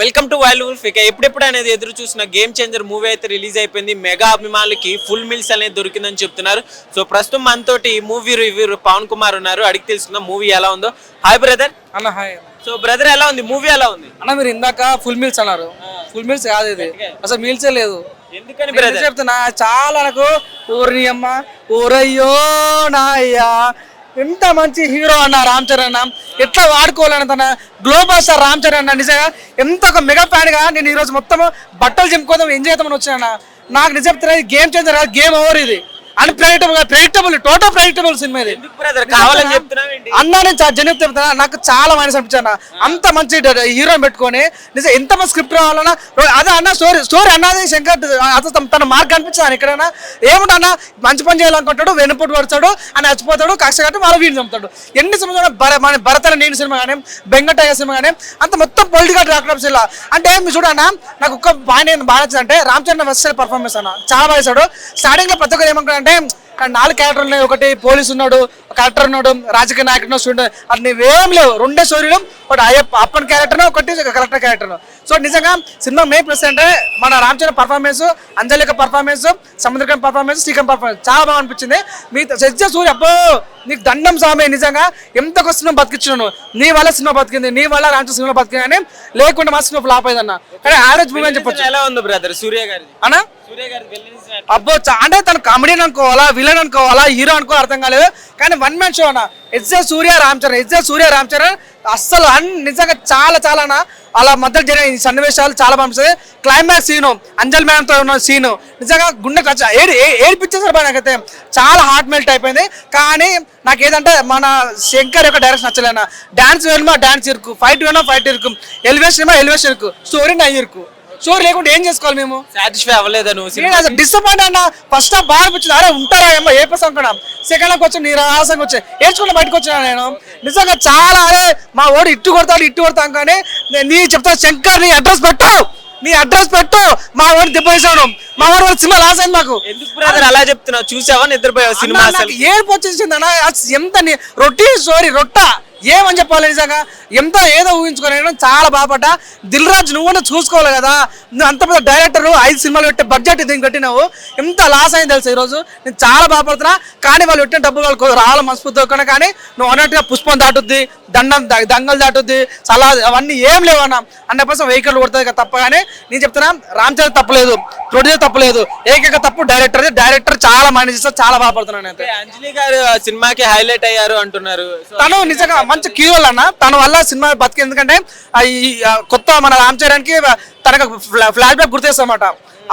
Welcome to wild wolf. ఇక ఎప్పుడెప్పుడు అనేది ఎదురు చూసిన గేమ్ చేంజర్ మూవీ అయితే రిలీజ్ అయిపోయింది. మెగా అభిమానులకి ఫుల్ మిల్స్ అనేది దొరికిందని చెప్తున్నారు. సో ప్రస్తుతం మనతోటి మూవీ రివ్యూ పవన్ కుమార్ ఉన్నారు. అడిగి తెలుసుకుందాం మూవీ ఎలా ఉందో. Hi brother. అన్న హాయ్. సో బ్రదర్ ఎలా ఉంది మూవీ, ఎలా ఉంది అన్న? మీరు ఇందాక ఫుల్ మీల్స్ అన్నారు, ఫుల్ మీల్స్ కాదు ఇది, అసలు మీల్సే లేదు. ఎందుకని బ్రదర్ చెప్తున్నా, చాలా నాకు ఊరి అమ్మ ఊరయ్యో నాయ్యా, ఎంత మంచి హీరో అన్న రామ్ చరణ్ అన్న, ఎట్లా వాడుకోవాలని తన గ్లోబల్ స్టార్ రామ్ చరణ్ అన్న. నిజంగా ఎంత ఒక మెగా ఫ్యాన్ గా నేను ఈ రోజు మొత్తం బట్టలు చింపుకోదాం ఎంజాయ్ చేద్దామని వచ్చాను. నాకు నిజం చెప్తున్నా, గేమ్ చేంజర్ కాదు, గేమ్ ఓవర్. ఇది ప్రెడిక్టబుల్ టోటల్ ప్రెడిక్టబుల్ సినిమా ఇది. కావాలని చెప్తున్నావు అన్నా, నేను జనం చెప్తున్నా, నాకు చాలా మైనస్ అనిపించాను. అంత మంచి హీరోని పెట్టుకొని నిజం ఎంత మంది స్క్రిప్ట్ రావాలన్నా అదే అన్న. స్టోరీ అన్నది శంకర్ అతను తన మార్క్ అనిపించాను. ఎక్కడైనా ఏముంటన్నా మంచి పని చేయాలనుకుంటాడు, వెనుపట్టు పడతాడు అని చచ్చిపోతాడు, కక్ష కట్టి వాళ్ళ వీడిని చంపుతాడు. ఎన్ని సినిమా మన భరతల నేను సినిమా కానీ, బెంగటయ్య సినిమా కానీ, అంత మొత్తం పొలిటికల్ డాక్టర్స్ ఇలా. అంటే మీరు చూడన్నా, నాకు ఒక్క పాయింట్ ఏం బాగా నచ్చింది అంటే రామ్ చరణ్ వెస్టైల్ పర్ఫార్మెన్స్ అన్న చాలా బాగా చేశాడు. స్టార్టింగ్ లో ప్రతి ఒక్కరు ఏమనుకున్నా అంటే 4 క్యారెక్టర్లు ఉన్నాయి, ఒకటి పోలీసు ఉన్నాడు, కలెక్టర్ ఉన్నాడు, రాజకీయ నాయకుడు, స్టూడెంట్, అది ఏం లేవు. 2 స్టోరీలు, ఒకటి అప్పన్ క్యారెక్టర్, ఒకటి కలెక్టర్ క్యారెక్టర్. సో నిజంగా సినిమా మెయిన్ ప్లస్ అంటే మన రామ్ చరణ్ పర్ఫార్మెన్స్, అంజలిక పర్ఫార్మెన్స్, సముద్రకం పర్ఫార్మెన్స్, శ్రీకాంత్ పర్ఫార్మెన్స్ చాలా బాగా అనిపించింది. మీ సత్య సూర్య అబ్బో నీకు దండం స్వామి, నిజంగా ఎంతకు సినిమా బతికించున్నాను. నీ వల్ల సినిమా బతికింది, నీ వల్ల రామ్ చరణ్ సినిమా బతికింది, కానీ లేకుండా మా సినిమా ఫ్లాప్ అయిందన్న. కానీ యావరేజ్ మూవీ అని చెప్పొచ్చు. ఎలా ఉంది బ్రదర్ సూర్య గారి అన్నా? అబ్బో అంటే తను కామెడీని అనుకోవాలా, విలన్ అనుకోవాలా, హీరో అనుకో అర్థం కాలేదు. కానీ వన్ మ్యాన్ షో అన్న. సూర్య రామ్ చరణ్ అస్సలు నిజంగా చాలా చాలా అలా మధ్య జరిగిన ఈ సన్నివేశాలు చాలా బాగుంటుంది. క్లైమాక్స్ సీను, అంజల్ మ్యాన్తో ఉన్న సీను నిజంగా గుండె ఏడిపించేసారు బాగా. నాకైతే చాలా హార్ట్ మెల్ట్ అయిపోయింది. కానీ నాకు ఏదంటే మన శంకర్ యొక్క డైరెక్షన్ నచ్చలేనా. డాన్స్ వేணுమా డాన్స్ ఇరుకు, ఫైట్ వేణా ఫైట్ ఇరుకు, ఎలివేషన్ ఇరుకు, స్టోరీ నా ఇరుకు. స్టోరీ లేకుండా ఏం చేసుకోవాలి మేము? సాటిస్ఫై అవ్వలేదా నువ్వు? డిసప్పాయింట్ అన్న. ఫస్ట్ హాఫ్ బాగా అనిపించింది, అరే ఉంటారా ఏమో ఏ పసం అనుకున్నాం. సెకండ్ హాఫ్ వచ్చి నీరాసంగా వచ్చాయి, ఏడ్చుకుంటే బయటకు వచ్చినా నేను. నిజంగా చాలా అరే మా ఓడి ఇట్టు కొడతాం. కానీ నీ చెప్తా శంకర్, నీ అడ్రస్ పెట్టు, మా వాడిని దెబ్బేసాడు, మా వాడు సినిమా లాస్ అయింది మాకు. ఎందుకు బ్రదర్ అలా చెప్తున్నావు? చూసావా నిద్రపోయావు సినిమా? ఏడుపు వచ్చేసింది అన్న. ఎంత రొటీన్ స్టోరీ రొట్ట ఏమని చెప్పాలి. నిజంగా ఎంత ఏదో ఊహించుకోలేను, చాలా బాగుపడ్డా. దిల్ రాజు నువ్వు చూసుకోవాలి కదా, నువ్వు అంత పెద్ద డైరెక్టర్, 5 సినిమాలు పెట్టే బడ్జెట్ దీనికి కట్టినావు, ఎంత లాస్ అయింది తెలుసు. ఈరోజు నేను చాలా బాధపడుతున్నా. కానీ వాళ్ళు పెట్టిన డబ్బులు వాళ్ళకు రావాలి మనస్ఫూర్తి. కానీ నువ్వు అన్నట్టుగా పుష్పం దాటుద్ది, దంగలు దాటుద్ది, సలా అవన్నీ ఏం లేవన్నా. 100% వెహికల్ కొడుతుంది కదా తప్ప. కానీ నేను చెప్తున్నా, రామ్ చరణ్ తప్పలేదు, ప్రొడ్యూసర్ తప్పలేదు, ఏకైక తప్పు డైరెక్టర్ చాలా మేనేజ్ చేస్తారు. చాలా బాధపడుతున్నాను. అంజలి గారు సినిమాకి హైలైట్ అయ్యారు అంటున్నారు. తను నిజంగా మంచి కీరోల్ అన్న. తన వల్ల సినిమా బతికి. ఎందుకంటే కొత్త మన రామ్ చరణ్ కి తనకు ఫ్లాష్ బ్యాక్ గుర్తేస్తామట.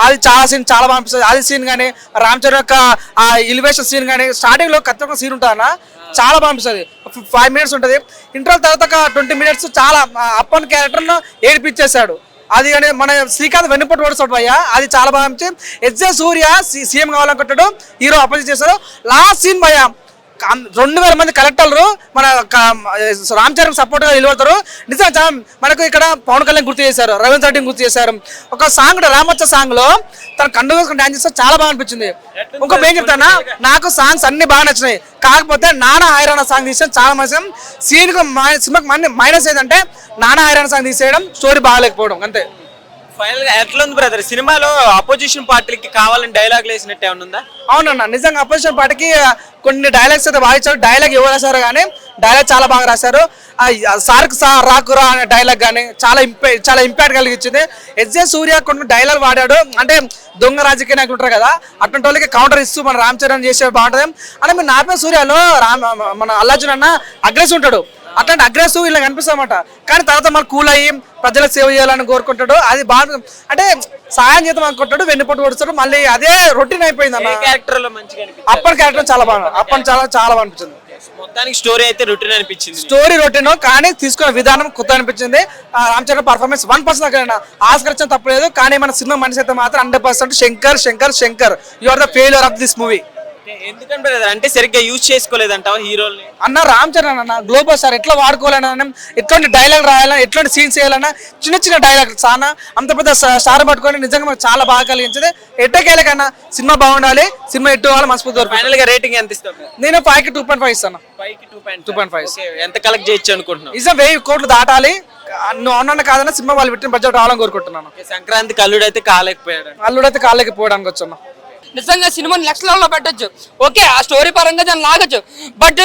అది చాలా బాగా అనిపిస్తుంది. అది సీన్ కానీ, రామ్ చరణ్ యొక్క ఆ ఎలివేషన్ సీన్ కానీ, స్టార్టింగ్ లో కత్తి సీన్ ఉంటుంది అన్న, చాలా బాగా అనిపిస్తుంది. 5 minutes ఉంటుంది. ఇంటర్వల్ తర్వాత 20 minutes చాలా అప్పన్ క్యారెక్టర్ ఏడిపించేశాడు. అది కానీ మన శ్రీకాంత్ వెన్నుపట్టు ఓడిస్తాడు భయ్య, అది చాలా బాగా అనిపించింది. సూర్య సీఎం కావాలనుకుంటాడు, హీరో అపోజిట్ చేశారు. లాస్ట్ సీన్ భయ్య 2000 మంది కలెక్టర్లు మన రామ్ చరణ్ సపోర్ట్ గా నిలబడతారు. నిజంగా మనకు ఇక్కడ పవన్ కళ్యాణ్ గుర్తు చేశారు, రవీంద్ర రెడ్డిని గుర్తు చేశారు. ఒక సాంగ్ రామచ్చ సాంగ్ లో తన కండు వేసుకుని డాన్స్ చేస్తే చాలా బాగా అనిపించింది. ఇంకొక ఏం చెప్తానా, నాకు సాంగ్స్ అన్ని బాగా నచ్చినాయి. కాకపోతే నానా హైరాణ సాంగ్ తీసేయడం చాలా మంచి సీన్ కు సినిమాకి మైనస్ ఏదంటే నానా హైరాణ సాంగ్ తీసేయడం, స్టోరీ బాగాలేకపోవడం, అంతే. ఫైనల్ గా ఎట్లా ఉంది బ్రదర్ సినిమాలో? అపోజిషన్ పార్టీలకి కావాలని డైలాగ్ వేసినట్టు ఏమన్నా ఉందా? అవునన్నా, నిజంగా అపోజిషన్ పార్టీకి కొన్ని డైలాగ్స్ అయితే బాగా ఇచ్చారు. డైలాగ్ ఎవరు రాశారు కానీ డైలాగ్ చాలా బాగా రాశారు. సార్కు రాకురా అనే డైలాగ్ కానీ చాలా ఇంపాక్ట్ కలిగించింది. సూర్య కొన్ని డైలాగ్ వాడాడు. అంటే దొంగ రాజకీయ నాయకులు ఉంటారు కదా, అటువంటి వాళ్ళకి కౌంటర్ ఇస్తూ మన రామ్ చరణ్ చేసే బాగుంటుంది. అంటే మీరు నాపే సూర్యలో మన అల్లార్జున్ అన్న అగ్రెసివ్ ఉంటాడు, అట్లాంటి అగ్రెసివ్ ఇలా కనిపిస్తామట. కానీ తర్వాత మనం కూల్ అయ్యి ప్రజలకు సేవ చేయాలని కోరుకుంటాడు. అది బాగా అంటే సాయం చేద్దాం అనుకుంటాడు, వెన్నుపట్టు కొడుతాడు. మళ్ళీ అదే రొటీన్ అయిపోయింది అన్న. అప్పటి క్యారెక్టర్ చాలా బాగా, చాలా బాగా అనిపించింది. మొత్తానికి స్టోరీ అయితే రొటీన్ అనిపించింది. స్టోరీ రొటీన్, కానీ తీసుకున్న విధానం కొత్త అనిపించింది. రామ్ చరణ్ పర్ఫార్మెన్స్ 1% ఆస్కర్ ఇచ్చిన తప్పలేదు. కానీ మన సినిమా మనిషి అయితే మాత్రం 100% Shankar you are the failure of this movie. ఎందుకంటే అంటే సరిగ్గా యూజ్ చేసుకోలేదంటావా హీరోల్ని? అన్న రామ్ చరణ్ అన్న గ్లోబల్ స్టార్, ఎట్లా వాడుకోవాలన్నా, ఎట్లాంటి డైలాగ్ రాయాలన్నా, ఎట్లాంటి సీన్స్ చేయాలన్నా, చిన్న డైలాగ్ చాలా అంత పెద్ద స్టార్ పట్టుకొని నిజంగా మనకు చాలా బాగా కలిగించింది. ఎట్టకేలకన్నా సినిమా బాగుండాలి, సినిమా ఎట్టు కావాలి మనస్ఫూర్తి. ఫైనల్ గా రేటింగ్ ఎంత ఇస్తావు? నేను 5కి 2.5 ఇస్తాను. 5కి 2.5. ఎంత కలెక్ట్ చేయొచ్చు అనుకుంటున్నాను? 1000 కోట్లు దాటాలి. నువ్వు అవునన్నా కాదన్నా సినిమా వాళ్ళు పెట్టిన బడ్జెట్ రావాలని కోరుకుంటున్నాను. సంక్రాంతి కల్లుడు అయితే కాలేకపోయాడు. అల్లుడైతే కాళ్ళకి పోవడానికి వచ్చాను. నిజంగా సినిమా నెక్స్ట్ లెవెల్ లో పెట్టొచ్చు. ఓకే ఆ స్టోరీ పరంగా దాన్ని లాగొచ్చు. బట్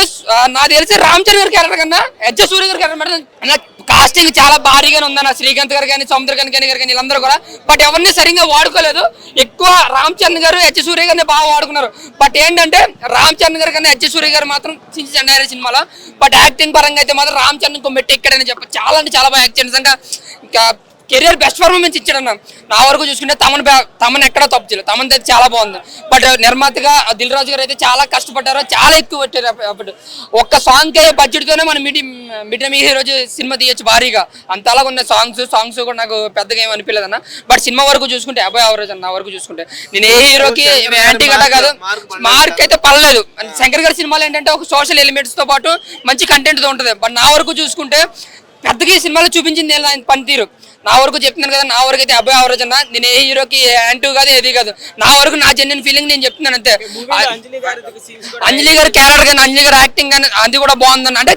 నాకు తెలిసి రామ్ చరణ్ గారి క్యారెక్టర్ కన్నా ఎడ్జ సూర్య గారి క్యారెక్టర్ కాస్టింగ్ చాలా భారీగానే ఉందన్న. శ్రీకాంత్ గారు కానీ సముద్రకాంత్ గారు కానీ వీళ్ళందరూ కూడా బట్ ఎవరిని సరిగ్గా వాడుకోలేదు. ఎక్కువ రామ్ చరణ్ గారు ఎడ్జ సూర్య గారిని బాగా వాడుకున్నారు. బట్ ఏంటంటే రామ్ చరణ్ గారు కన్నా ఎడ్జ సూర్య గారు మాత్రం చెండారు సినిమాలో. బట్ యాక్టింగ్ పరంగా అయితే మాత్రం రామ్ చరణ్ ఇంకో మెట్టి ఎక్కడని చెప్పి చాలా అంటే చాలా బాగా యాక్ట్ చేయండి. నిజంగా ఇంకా కెరియర్ బెస్ట్ పర్ఫార్మెన్స్ ఇచ్చాడన్న. నా వరకు చూసుకుంటే తమను ఎక్కడా తప్పు చేయలేదు. తమన్ అయితే చాలా బాగుంది. బట్ నిర్మాతగా దిల్ రాజు గారు అయితే చాలా కష్టపడ్డారు, చాలా ఎక్కువ పెట్టారు. అప్పుడు ఒక్క సాంగ్ బడ్జెట్తోనే మనం మీడియం ఈ రోజు సినిమా తీయచ్చు భారీగా. అంతలా ఉన్న సాంగ్స్ కూడా నాకు పెద్దగా ఏమి అనిపించలేదు అన్న. బట్ సినిమా వరకు చూసుకుంటే అబ్బాయి అవరేజ్ అన్న. నా వరకు చూసుకుంటే నేను ఏ హీరోకి యాంటీ గట్టా కాదు, మార్క్ అయితే పర్లేదు. శంకర్ గారి సినిమాలు ఏంటంటే ఒక సోషల్ ఎలిమెంట్స్ తో పాటు మంచి కంటెంట్ తో ఉంటుంది. బట్ నా వరకు చూసుకుంటే పెద్దగా ఈ సినిమాలో చూపించింది ఆయన పనితీరు. నా వరకు చెప్తున్నాను కదా, నా వరకు అయితే అబ్బాయి అవరేజ్ అన్న. నేను ఏ హీరోకి యాంటీ కాదు ఏది కాదు. నా వరకు నా జెన్యున్ ఫీలింగ్ నేను చెప్తున్నాను అంతే. అంజలి గారి క్యారెక్టర్ కానీ అంజలి గారి యాక్టింగ్ కానీ అది కూడా బాగుందన్న. అంటే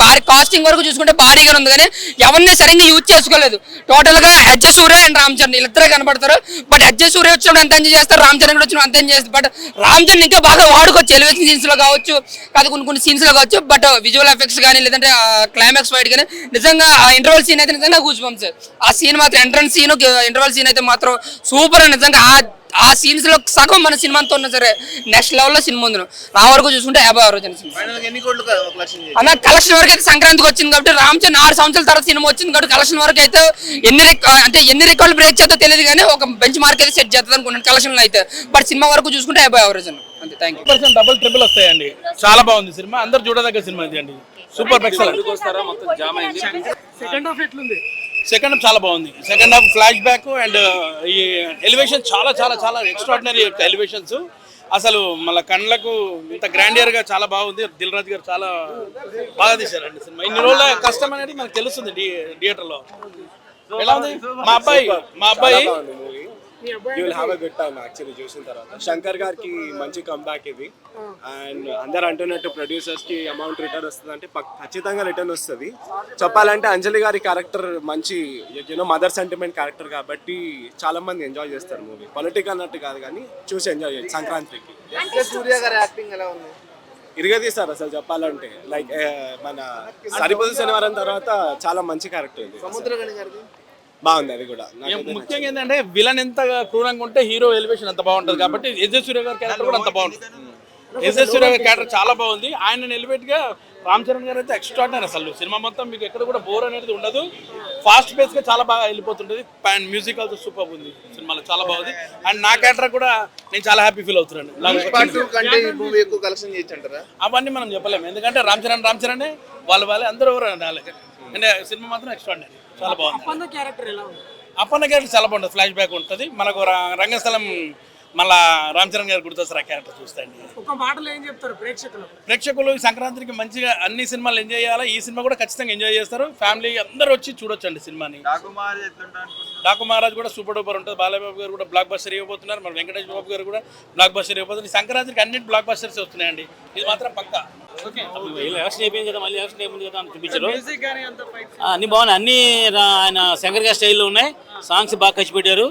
భారీ కాస్టింగ్ వరకు చూసుకుంటే భారీగా ఉంది కానీ ఎవరిని సరిగ్గా యూజ్ చేసుకోలేదు. టోటల్ గా ఎడ్జ సూర్య అండ్ రామ్ చరణ్ వీళ్ళిద్దరే కనబడతారు. బట్ ఎడ్జ సూర్య వచ్చినప్పుడు ఎంత ఎంజాయ్ చేస్తారు, రామ్ చరణ్ కూడా వచ్చినప్పుడు అంత ఎంజాయ్ చేస్తారు. బట్ రామ్ చరణ్ ఇంకా బాగా వాడుకోవచ్చు ఎలివేషన్ సీన్స్ లో కావచ్చు, కాదు కొన్ని సీన్స్ లో కావచ్చు. బట్ విజువల్ ఎఫెక్ట్స్ కానీ లేదంటే క్లైమాక్స్ ఫైట్ కానీ నిజంగా ఆ ఇంటర్వల్ సీన్ అయితే నిజంగా గూస్ బంప్స్. ఆ సీన్ మాత్రం ఎంట్రన్స్ సీన్ ఇంటర్వల్ సీన్ అయితే మాత్రం సూపర్ అని. నిజంగా ఆ సీన్స్ లో సగం మన సినిమాతో ఉన్నా సరే నెక్స్ట్ లెవెల్ లో సినిమా ఉంది. నా వరకు చూసుకుంటే 50 అన్న. కలెక్షన్ వరకు అయితే సంక్రాంతికి వచ్చింది కాబట్టి రామ్ చరణ్ 6 సంవత్సరాల తర్వాత సినిమా వచ్చింది కాబట్టి కలెక్షన్ వరకు అయితే ఎన్ని రికార్డులు బ్రేక్ చేద్దో తెలియదు కానీ ఒక బెంచ్ మార్క్ అయితే సెట్ చేస్తుంది అనుకున్నాను కలెక్షన్ లో అయితే. బట్ సినిమా వరకు చూసుకుంటే 50 అన్న. అంతే. Thank you. డబుల్ ట్రిపుల్ వస్తాయండి. చాలా బాగుంది సినిమా, అందరు చూడదగ్గ సినిమా ఇది అండి. Super excellent. సెకండ్ హాఫ్ చాలా బాగుంది. Second half flash back and ఈ ఎలివేషన్ చాలా చాలా చాలా ఎక్స్ట్రాడినరీ ఎలివేషన్స్. అసలు మళ్ళీ కళ్ళకు ఇంత గ్రాండియర్ గా చాలా బాగుంది. దిల్ రాజు గారు చాలా బాగా తీశారండి సినిమా. ఇన్ని రోజుల కష్టం అనేది మనకు తెలుస్తుంది థియేటర్ లో. ఎలా ఉంది మా అబ్బాయి You will have a good time actually చూసిన తర్వాత. శంకర్ గారికి మంచి కంబ్యాక్ ఇది. అండ్ అందరు అంటున్నట్టు ప్రొడ్యూసర్స్ కి అమౌంట్ రిటర్న్ వస్తుంది అంటే ఖచ్చితంగా రిటర్న్ వస్తుంది. చెప్పాలంటే అంజలి గారి క్యారెక్టర్ మంచి మదర్ సెంటిమెంట్ క్యారెక్టర్ కాబట్టి చాలా మంది ఎంజాయ్ చేస్తారు మూవీ. పొలిటిక్ అన్నట్టు కాదు కానీ చూసి ఎంజాయ్ చేయండి సంక్రాంతికి. ఇరగదీస్తారు అసలు చెప్పాలంటే. లైక్ మన సరిపోదు శనివారం తర్వాత చాలా మంచి క్యారెక్టర్ ఇది. బాగుంది అది కూడా. ముఖ్యంగా ఏంటంటే విలన్ ఎంత క్రూరంగా ఉంటే హీరో ఎలివేషన్ అంత బాగుంటుంది కాబట్టి ఎస్జే సూర్య గారి క్యారెక్టర్ కూడా అంత బాగుంటుంది. ఎస్జే సూర్య గారి క్యారెక్టర్ చాలా బాగుంది. ఆయన ఎలివేట్ గా రామ్ చరణ్ గారు అయితే ఎక్స్ట్రాడినరీ. అసలు సినిమా మొత్తం మీకు ఎక్కడ కూడా బోర్ అనేది ఉండదు. ఫాస్ట్ పేస్ గా చాలా బాగా వెళ్ళిపోతుంటది. అండ్ మ్యూజిక్ ఆల్సో సూపర్ ఉంది సినిమాలో, చాలా బాగుంది. అండ్ నా క్యారెక్టర్ కూడా నేను చాలా హ్యాపీ ఫీల్ అవుతున్నాను. అవన్నీ మనం చెప్పలేము ఎందుకంటే రామ్ చరణ్ వాళ్ళే అందరూ అంటే సినిమా మాత్రం ఎక్స్ట్రాడినరీ, చాలా బాగుంది. అప్పన్న క్యారెక్టర్ చాలా బాగుంటుంది. ఫ్లాష్ బ్యాక్ ఉంటుంది మనకు. రంగస్థలం మళ్ళా రామ్ చరణ్ గారు గుర్తొస్తారు ఆ క్యారెక్టర్ చూస్తాండి. ఒక మాటలో ఏం చెప్తారు ప్రేక్షకులు ఈ సంక్రాంతికి మంచిగా అన్ని సినిమాలు ఎంజాయ్ చేయాలి. ఈ సినిమా కూడా ఖచ్చితంగా ఎంజాయ్ చేస్తారు. ఫ్యామిలీ అందరూ వచ్చి చూడొచ్చండి సినిమాని. డాకు మహారాజ్ కూడా సూపర్ డూపర్ ఉంటుంది. బాలబాబు గారు కూడా బ్లాక్ బస్టర్ ఇవ్వబోతున్నారు. మరి వెంకటేష్ బాబు గారు కూడా బ్లాక్ బస్టర్ ఇవ్వబోతున్నారు. సంక్రాంతికి అన్నింటి బ్లాక్ బస్టర్స్ వస్తున్నాయండి. ఇది మాత్రం పక్కా. ఎలక్షన్ అయిపోయింది కదా, మళ్ళీ ఎలక్షన్ అయిపోయింది కదా అని చూపించారు. అన్ని బాగున్నాయి. అన్ని ఆయన శంకర్ గారి స్టైల్లో ఉన్నాయి. సాంగ్స్ బాగా ఖర్చు పెట్టారు,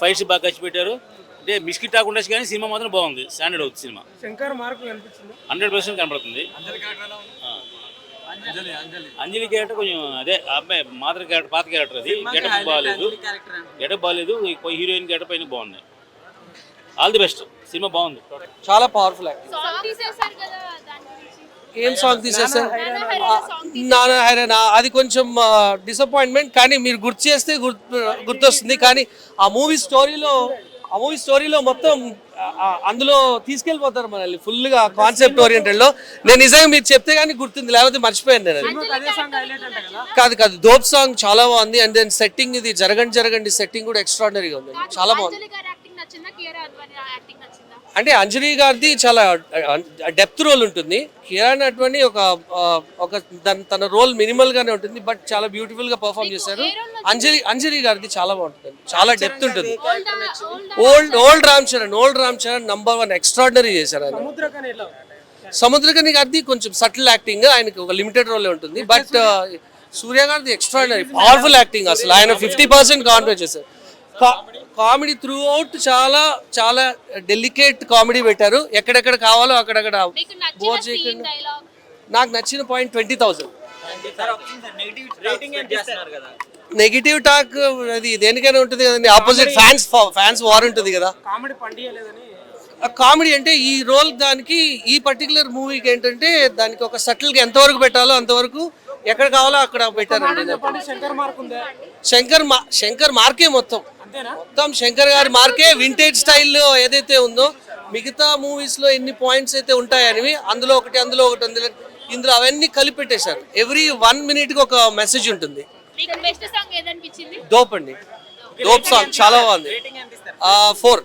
ఫైట్స్ బాగా ఖర్చు పెట్టారు. అంటే మిస్కిట్ టాకుండా కానీ సినిమా మాత్రం బాగుంది. స్టాండర్డ్ అవుతుంది సినిమా. 100% కనబడుతుంది. అంజలి క్యారెక్టర్ కొంచెం అదే అబ్బాయి మాత్రం క్యారెక్టర్, పాత క్యారెక్టర్. అది గెటప్ బాగాలేదు. హీరోయిన్ గెటప్ అయినా బాగున్నాయి. All the best. సినిమా బాగుంది, చాలా పవర్ఫుల్. ఏం సాంగ్ తీసేసారు? నానా హైరానా అది కొంచెం డిసప్పాయింట్మెంట్. కానీ మీరు గుర్తు చేస్తే గుర్తొస్తుంది. కానీ ఆ మూవీ స్టోరీలో మొత్తం అందులో తీసుకెళ్ళిపోతారు మనల్ని ఫుల్గా కాన్సెప్ట్ ఓరియంటెడ్ లో. నేను నిజంగా మీరు చెప్తే కానీ గుర్తుంది, లేకపోతే మర్చిపోయాను నేను. కాదు దోప్ సాంగ్ చాలా బాగుంది. అండ్ దెన్ సెట్టింగ్, ఇది జరగండి సెట్టింగ్ కూడా ఎక్స్ట్రాడినరీగా ఉంది, చాలా బాగుంది. అంటే అంజలి గారిది చాలా డెప్త్ రోల్ ఉంటుంది. కిరణ్ అడ్వాణి ఒక తన రోల్ మినిమల్ గానే ఉంటుంది, బట్ చాలా బ్యూటిఫుల్ గా పర్ఫామ్ చేశారు. అంజలి గారిది చాలా బాగుంటుంది, చాలా డెప్త్ ఉంటుంది. ఓల్డ్ రామ్ చరణ్ #1 ఎక్స్ట్రాడినరీ చేశారు ఆయన. సముద్రకని గారిది కొంచెం సటిల్ యాక్టింగ్, ఆయనకి ఒక లిమిటెడ్ రోల్ ఉంటుంది. బట్ సూర్య గారిది ఎక్స్ట్రాడినరీ పవర్ఫుల్ యాక్టింగ్ అసలు ఆయన 50% కాన్ఫిడెన్స్ చేశారు. కామెడీ త్రూ అవుట్ చాలా చాలా డెలికేట్ కామెడీ పెట్టారు. ఎక్కడెక్కడ కావాలో అక్కడక్కడ బోర్ చేయకుండా. నాకు నచ్చిన పాయింట్ 20,000. నెగిటివ్ టాక్ అది దేనికైనా ఉంటుంది కదండి. ఆపోజిట్ ఫ్యాన్స్ వార్ ఉంటుంది కదా. కామెడీ అంటే ఈ రోల్ దానికి ఈ పర్టికులర్ మూవీకి ఏంటంటే దానికి ఒక సటిల్గా ఎంతవరకు పెట్టాలో అంతవరకు ఎక్కడ కావాలో అక్కడ పెట్టారండి. శంకర్ మార్కే మొత్తం శంకర్ గారి మార్కే. వింటేజ్ స్టైల్లో ఏదైతే ఉందో మిగతా మూవీస్ లో ఎన్ని పాయింట్స్ అయితే ఉంటాయని అందులో ఒకటి ఇందులో అవన్నీ కలిపి పెట్టేశారు. ఎవ్రీ 1 minute కి ఒక మెసేజ్ ఉంటుంది. దోప్ అండి, దోప్ సాంగ్ చాలా బాగుంది. 4.